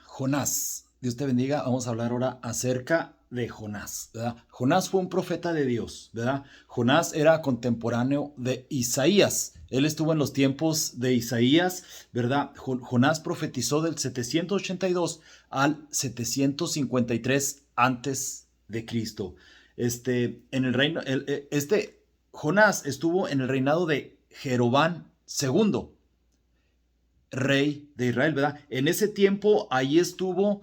Jonás, Dios te bendiga. Vamos a hablar ahora acerca de Jonás, ¿verdad? Jonás fue un profeta de Dios, ¿verdad? Jonás era contemporáneo de Isaías. Él estuvo en los tiempos de Isaías, ¿verdad? Jonás profetizó del 782 al 753 antes de Cristo. En el reino, Jonás estuvo en el reinado de Jeroboam II, rey de Israel, ¿verdad? En ese tiempo ahí estuvo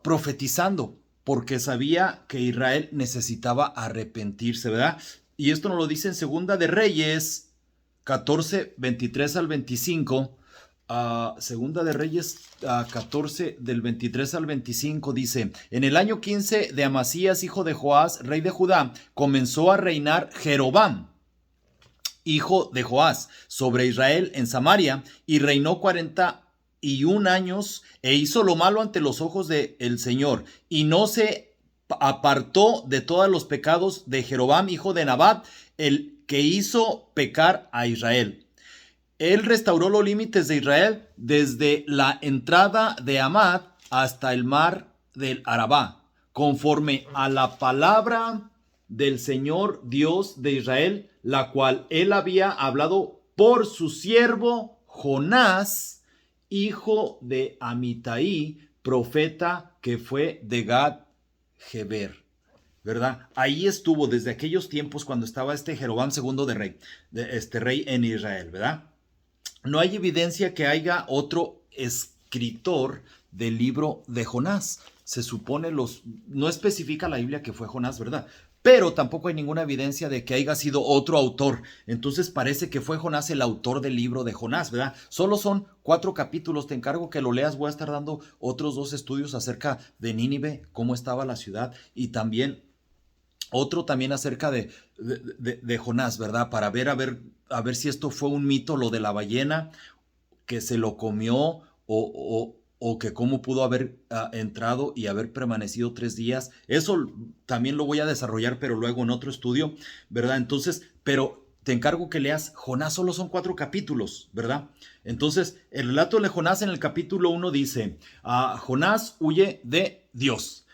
profetizando porque sabía que Israel necesitaba arrepentirse, ¿verdad? Y esto nos lo dice en Segunda de Reyes 14, 23 al 25. Segunda de Reyes 14 del 23 al 25 dice: en el año 15 de Amasías, hijo de Joás, rey de Judá, comenzó a reinar Jeroboam, hijo de Joás, sobre Israel en Samaria, y reinó 41 años, e hizo lo malo ante los ojos del Señor, y no se apartó de todos los pecados de Jeroboam, hijo de Nabat, el que hizo pecar a Israel. Él restauró los límites de Israel desde la entrada de Amad hasta el mar del Arabá, conforme a la palabra del Señor Dios de Israel, la cual él había hablado por su siervo Jonás, hijo de Amitai, profeta que fue de Gad-Heber, ¿verdad? Ahí estuvo desde aquellos tiempos cuando estaba Jeroboam II este rey en Israel, ¿verdad? No hay evidencia que haya otro escritor del libro de Jonás. Se supone no especifica la Biblia que fue Jonás, ¿verdad? Pero tampoco hay ninguna evidencia de que haya sido otro autor. Entonces parece que fue Jonás el autor del libro de Jonás, ¿verdad? Solo son 4 capítulos, te encargo que lo leas. Voy a estar dando otros 2 estudios acerca de Nínive, cómo estaba la ciudad, y también otro también acerca de Jonás, ¿verdad? Para ver a ver si esto fue un mito, lo de la ballena que se lo comió, o que cómo pudo haber entrado y haber permanecido 3 días. Eso también lo voy a desarrollar, pero luego en otro estudio, ¿verdad? Entonces, pero te encargo que leas Jonás. Solo son 4 capítulos, ¿verdad? Entonces, el relato de Jonás en el capítulo 1 dice: Jonás huye de Dios.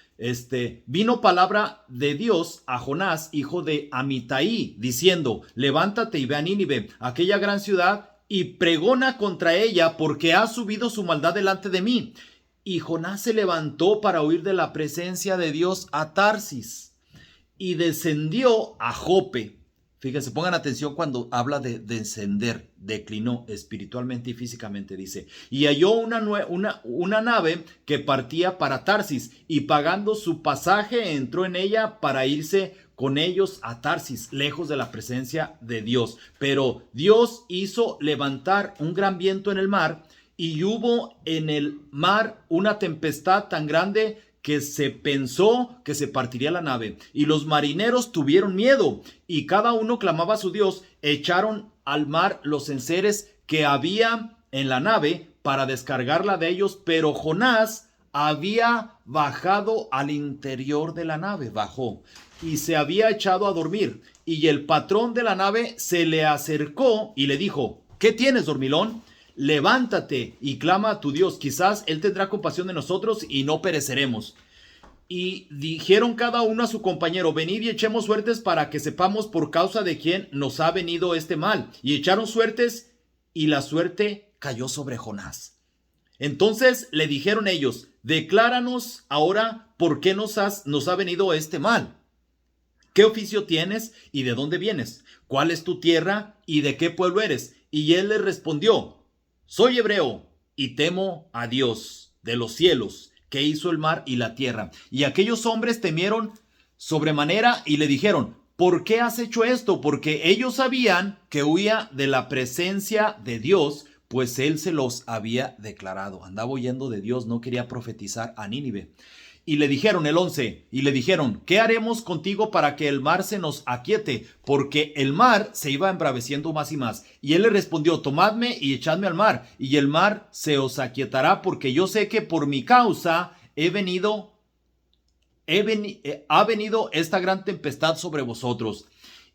Vino palabra de Dios a Jonás, hijo de Amitai, diciendo: levántate y ve a Nínive, aquella gran ciudad, y pregona contra ella, porque ha subido su maldad delante de mí. Y Jonás se levantó para huir de la presencia de Dios a Tarsis, y descendió a Jope. Fíjense, pongan atención cuando habla de descender, declinó espiritualmente y físicamente, dice: y halló una nave que partía para Tarsis, y pagando su pasaje entró en ella para irse con ellos a Tarsis, lejos de la presencia de Dios. Pero Dios hizo levantar un gran viento en el mar, y hubo en el mar una tempestad tan grande que se pensó que se partiría la nave, y los marineros tuvieron miedo, y cada uno clamaba a su Dios. Echaron al mar los enseres que había en la nave para descargarla de ellos, pero Jonás había bajado al interior de la nave, bajó, y se había echado a dormir. Y el patrón de la nave se le acercó y le dijo: ¿qué tienes, dormilón? Levántate y clama a tu Dios, quizás él tendrá compasión de nosotros y no pereceremos. Y dijeron cada uno a su compañero: venid y echemos suertes para que sepamos por causa de quién nos ha venido este mal. Y echaron suertes, y la suerte cayó sobre Jonás. Entonces le dijeron ellos: decláranos ahora por qué nos ha venido este mal. ¿Qué oficio tienes y de dónde vienes? ¿Cuál es tu tierra y de qué pueblo eres? Y él les respondió: soy hebreo y temo a Dios de los cielos, que hizo el mar y la tierra. Y aquellos hombres temieron sobremanera y le dijeron: ¿por qué has hecho esto? Porque ellos sabían que huía de la presencia de Dios, pues él se los había declarado. Andaba huyendo de Dios, no quería profetizar a Nínive. Y le dijeron, el 11, y le dijeron: ¿qué haremos contigo para que el mar se nos aquiete? Porque el mar se iba embraveciendo más y más. Y él le respondió: tomadme y echadme al mar, y el mar se os aquietará, porque yo sé que por mi causa ha venido esta gran tempestad sobre vosotros.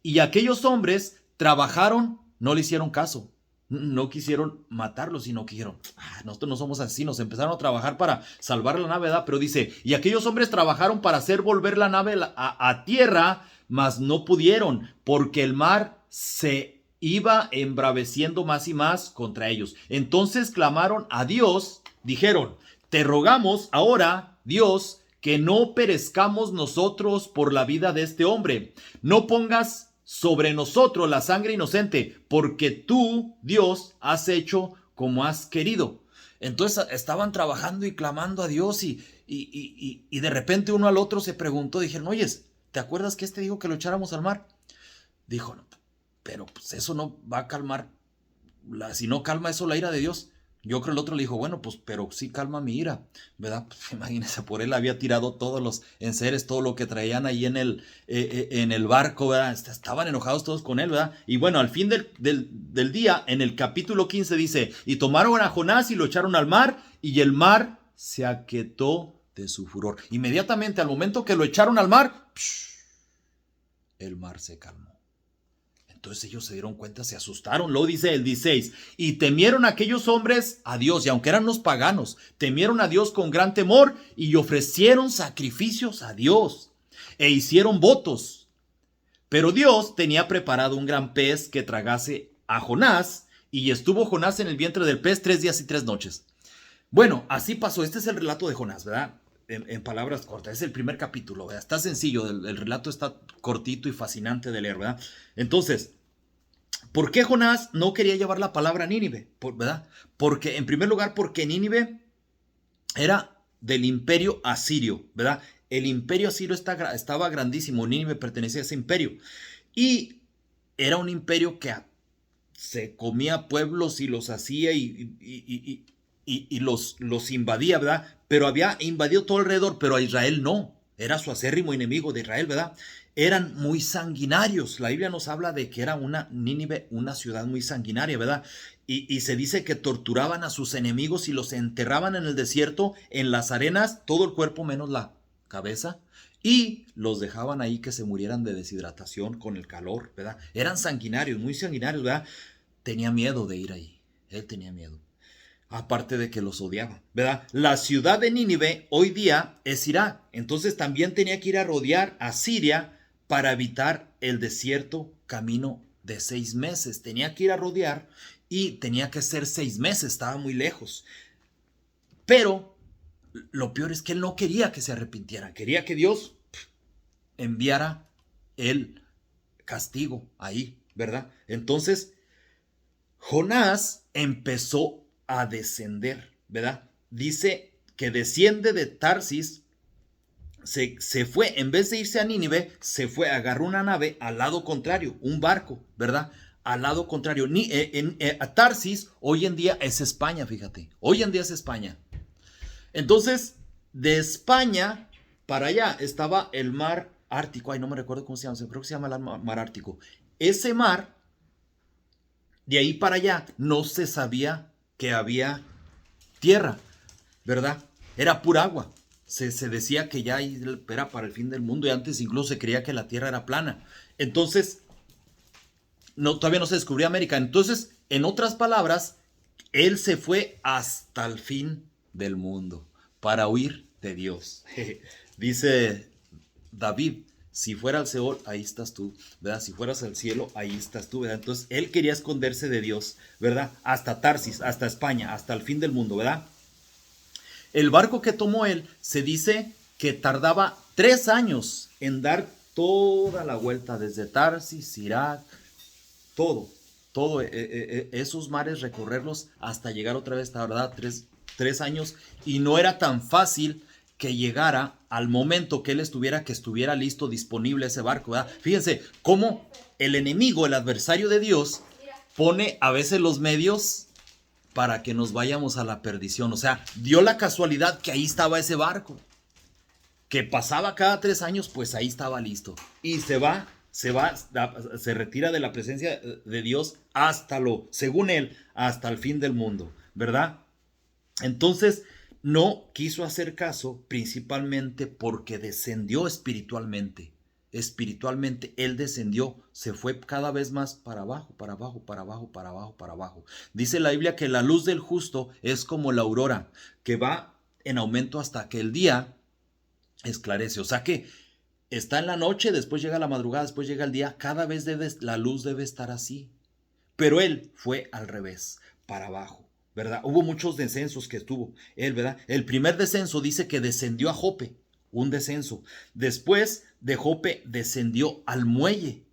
Y aquellos hombres trabajaron, no le hicieron caso. no quisieron matarlos, sino que dijeron, nosotros no somos asesinos. Empezaron a trabajar para salvar la nave, ¿verdad? Pero dice, y aquellos hombres trabajaron para hacer volver la nave a tierra, mas no pudieron, porque el mar se iba embraveciendo más y más contra ellos. Entonces clamaron a Dios, dijeron, te rogamos ahora, Dios, que no perezcamos nosotros por la vida de este hombre. No pongas sobre nosotros la sangre inocente, porque tú, Dios, has hecho como has querido. Entonces estaban trabajando y clamando a Dios y de repente uno al otro se preguntó, dijeron, oyes, ¿te acuerdas que este dijo que lo echáramos al mar? Dijo, no, pero pues eso no va a calmar, si no calma eso la ira de Dios. Yo creo el otro le dijo, bueno, pues, pero sí calma mi ira, ¿verdad? Pues, imagínense, por él había tirado todos los enseres, todo lo que traían ahí en el barco, ¿verdad? Estaban enojados todos con él, ¿verdad? Y bueno, al fin del día, en el capítulo 15 dice, y tomaron a Jonás y lo echaron al mar, y el mar se aquietó de su furor. Inmediatamente, al momento que lo echaron al mar, el mar se calmó. Entonces ellos se dieron cuenta, se asustaron. Lo dice el 16. Y temieron aquellos hombres a Dios, y aunque eran los paganos, temieron a Dios con gran temor y ofrecieron sacrificios a Dios e hicieron votos. Pero Dios tenía preparado un gran pez que tragase a Jonás, y estuvo Jonás en el vientre del pez 3 días y 3 noches. Bueno, así pasó. Este es el relato de Jonás, ¿verdad? En palabras cortas, es el primer capítulo, ¿verdad? Está sencillo, el relato está cortito y fascinante de leer, ¿verdad? Entonces, ¿por qué Jonás no quería llevar la palabra a Nínive? ¿Verdad? Porque, en primer lugar, porque Nínive era del imperio asirio, ¿verdad? El imperio asirio estaba grandísimo, Nínive pertenecía a ese imperio. Y era un imperio que se comía pueblos y los hacía y los invadía, ¿verdad? Pero había invadido todo alrededor, pero a Israel no. Era su acérrimo enemigo de Israel, ¿verdad? Eran muy sanguinarios. La Biblia nos habla de que era Nínive, una ciudad muy sanguinaria, ¿verdad? Y se dice que torturaban a sus enemigos y los enterraban en el desierto, en las arenas, todo el cuerpo menos la cabeza, y los dejaban ahí que se murieran de deshidratación con el calor, ¿verdad? Eran sanguinarios, muy sanguinarios, ¿verdad? Tenía miedo de ir ahí. Él tenía miedo. Aparte de que los odiaba, ¿verdad? La ciudad de Nínive hoy día es Irak. Entonces también tenía que ir a rodear a Siria para evitar el desierto camino de 6 meses. Tenía que ir a rodear y tenía que ser 6 meses. Estaba muy lejos. Pero lo peor es que él no quería que se arrepintieran. Quería que Dios enviara el castigo ahí, ¿verdad? Entonces Jonás empezó a descender, ¿verdad? Dice que desciende de Tarsis, se fue, en vez de irse a Nínive, se fue, agarró una nave al lado contrario, un barco, ¿verdad? Al lado contrario. A Tarsis hoy en día es España, fíjate. Hoy en día es España. Entonces, de España para allá estaba el mar Ártico. Ay, no me recuerdo cómo se llama, creo que se llama el mar Ártico. Ese mar, de ahí para allá, no se sabía que había tierra, ¿verdad? Era pura agua. Se decía que ya era para el fin del mundo, y antes incluso se creía que la tierra era plana. Entonces, todavía no se descubrió América. Entonces, en otras palabras, él se fue hasta el fin del mundo para huir de Dios. Dice David, si fuera al Seol, ahí estás tú, ¿verdad? Si fueras al cielo, ahí estás tú, ¿verdad? Entonces, él quería esconderse de Dios, ¿verdad? Hasta Tarsis, hasta España, hasta el fin del mundo, ¿verdad? El barco que tomó él, se dice que tardaba 3 años en dar toda la vuelta, desde Tarsis, Irak, todo, esos mares, recorrerlos hasta llegar otra vez, ¿verdad? 3 años, y no era tan fácil que llegara al momento que él estuviera listo, disponible ese barco, ¿verdad? Fíjense cómo el enemigo, el adversario de Dios, pone a veces los medios para que nos vayamos a la perdición. O sea, dio la casualidad que ahí estaba ese barco, que pasaba cada 3 años, pues ahí estaba listo. Y se retira de la presencia de Dios según él, hasta el fin del mundo, ¿verdad? Entonces, no quiso hacer caso, principalmente porque descendió espiritualmente. espiritualmente, él descendió, se fue cada vez más para abajo, para abajo, para abajo, para abajo, para abajo. Dice la Biblia que la luz del justo es como la aurora, que va en aumento hasta que el día esclarece. O sea que está en la noche, después llega la madrugada, después llega el día, cada vez la luz debe estar así. Pero él fue al revés, para abajo, ¿verdad? Hubo muchos descensos que estuvo él, ¿verdad? El primer descenso dice que descendió a Jope, un descenso. Después de Jope descendió al muelle,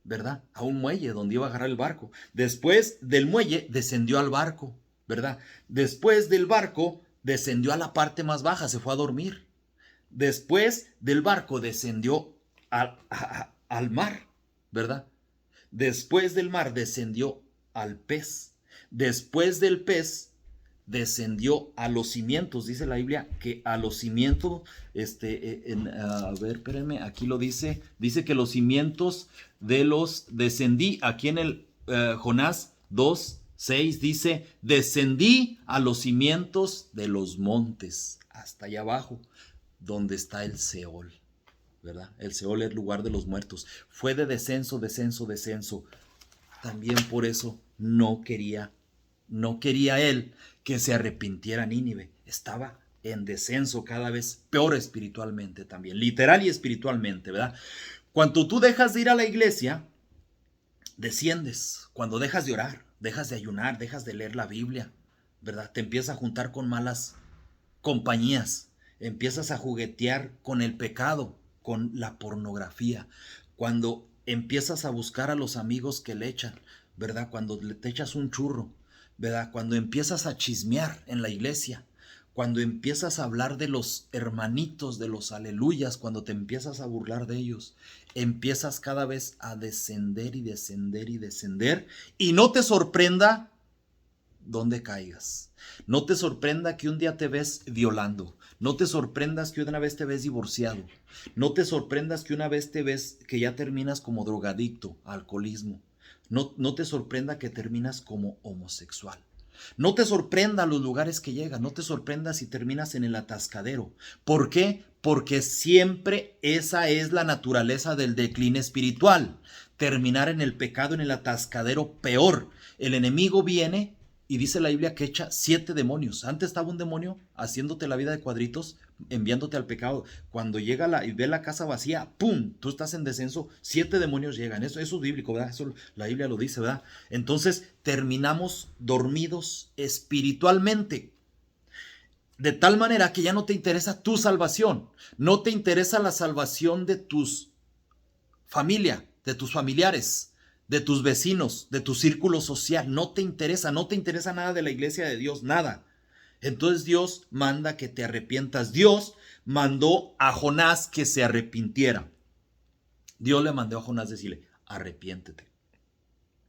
¿verdad? A un muelle donde iba a agarrar el barco. Después del muelle descendió al barco, ¿verdad? Después del barco descendió a la parte más baja, se fue a dormir. Después del barco descendió al mar, ¿verdad? Después del mar descendió al pez. Después del pez descendió a los cimientos. Dice la Biblia que a los cimientos, a ver, espérenme, aquí lo dice. Dice que los cimientos de los descendí. Aquí en el Jonás 2:6 dice, descendí a los cimientos de los montes, hasta allá abajo, donde está el Seol, ¿verdad? El Seol es el lugar de los muertos. Fue de descenso, descenso, descenso. También por eso no quería él que se arrepintiera Nínive. Estaba en descenso cada vez peor espiritualmente también, literal y espiritualmente, ¿verdad? Cuando tú dejas de ir a la iglesia, desciendes. Cuando dejas de orar, dejas de ayunar, dejas de leer la Biblia, ¿verdad? Te empiezas a juntar con malas compañías, empiezas a juguetear con el pecado, con la pornografía, cuando empiezas a buscar a los amigos que le echan, ¿verdad? Cuando te echas un churro, ¿verdad? Cuando empiezas a chismear en la iglesia, cuando empiezas a hablar de los hermanitos, de los aleluyas, cuando te empiezas a burlar de ellos, empiezas cada vez a descender y descender y descender, y no te sorprenda donde caigas. No te sorprenda que un día te ves violando. No te sorprendas que una vez te ves divorciado. No te sorprendas que una vez te ves que ya terminas como drogadicto, alcoholismo. No te sorprenda que terminas como homosexual. No te sorprenda los lugares que llegas. No te sorprenda si terminas en el atascadero. ¿Por qué? Porque siempre esa es la naturaleza del decline espiritual. Terminar en el pecado, en el atascadero, peor. El enemigo viene y dice la Biblia que echa 7 demonios. Antes estaba un demonio haciéndote la vida de cuadritos, enviándote al pecado. Cuando llega y ve la casa vacía, ¡pum! Tú estás en descenso, 7 demonios llegan. Eso es bíblico, ¿verdad? Eso la Biblia lo dice, ¿verdad? Entonces terminamos dormidos espiritualmente. De tal manera que ya no te interesa tu salvación. No te interesa la salvación de tus familia, de tus familiares, de tus vecinos, de tu círculo social. No te interesa nada de la iglesia de Dios, nada. Entonces Dios manda que te arrepientas. Dios mandó a Jonás que se arrepintiera. Dios le mandó a Jonás decirle, arrepiéntete.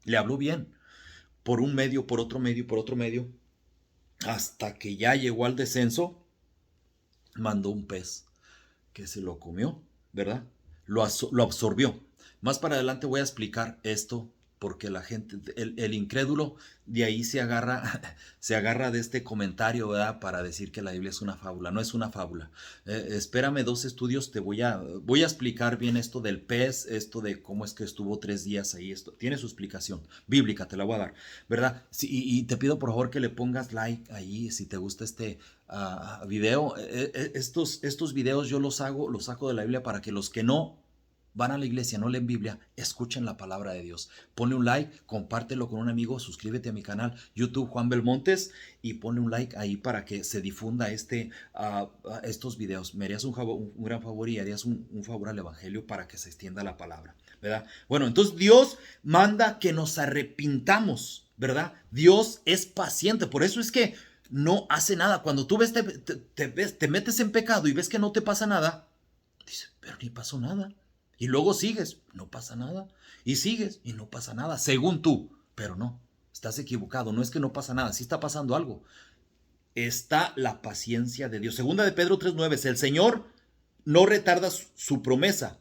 Le habló bien, por un medio, por otro medio, por otro medio, hasta que ya llegó al descenso, mandó un pez que se lo comió, ¿verdad? Lo absorbió. Más para adelante voy a explicar esto porque la gente, el incrédulo de ahí se agarra de este comentario, ¿verdad? Para decir que la Biblia es una fábula. No es una fábula. Espérame 2 estudios, voy a explicar bien esto del pez, esto de cómo es que estuvo 3 días ahí. Esto tiene su explicación bíblica, te la voy a dar, ¿verdad? Sí, y te pido por favor que le pongas like ahí si te gusta este video. Estos videos yo los saco de la Biblia para que los que no van a la iglesia, no leen Biblia, escuchen la palabra de Dios. Ponle un like, compártelo con un amigo, suscríbete a mi canal YouTube Juan Belmontes y ponle un like ahí para que se difunda estos videos. Me harías un gran favor y harías un favor al evangelio para que se extienda la palabra, ¿verdad? Bueno, entonces Dios manda que nos arrepintamos, ¿verdad? Dios es paciente, por eso es que no hace nada. Cuando tú te metes en pecado y ves que no te pasa nada, dices, pero ni pasó nada. Y luego sigues, no pasa nada. Y sigues y no pasa nada, según tú. Pero no, estás equivocado. No es que no pasa nada, sí está pasando algo. Está la paciencia de Dios. Segunda de Pedro 3:9. El Señor no retarda su promesa,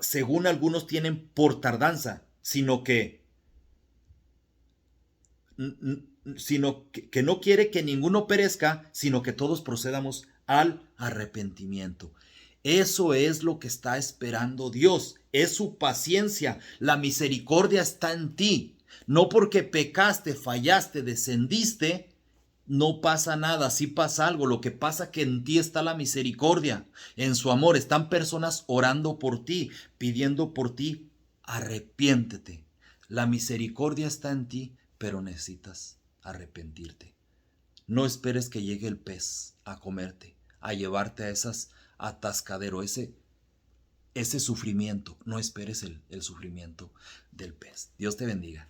según algunos tienen por tardanza, sino que no quiere que ninguno perezca, sino que todos procedamos al arrepentimiento. Eso es lo que está esperando Dios. Es su paciencia. La misericordia está en ti. No porque pecaste, fallaste, descendiste, no pasa nada. Sí pasa algo. Lo que pasa que en ti está la misericordia. En su amor están personas orando por ti, pidiendo por ti. Arrepiéntete. La misericordia está en ti, pero necesitas arrepentirte. No esperes que llegue el pez a comerte, a llevarte a esas atascadero, ese sufrimiento. No esperes el sufrimiento del pez. Dios te bendiga.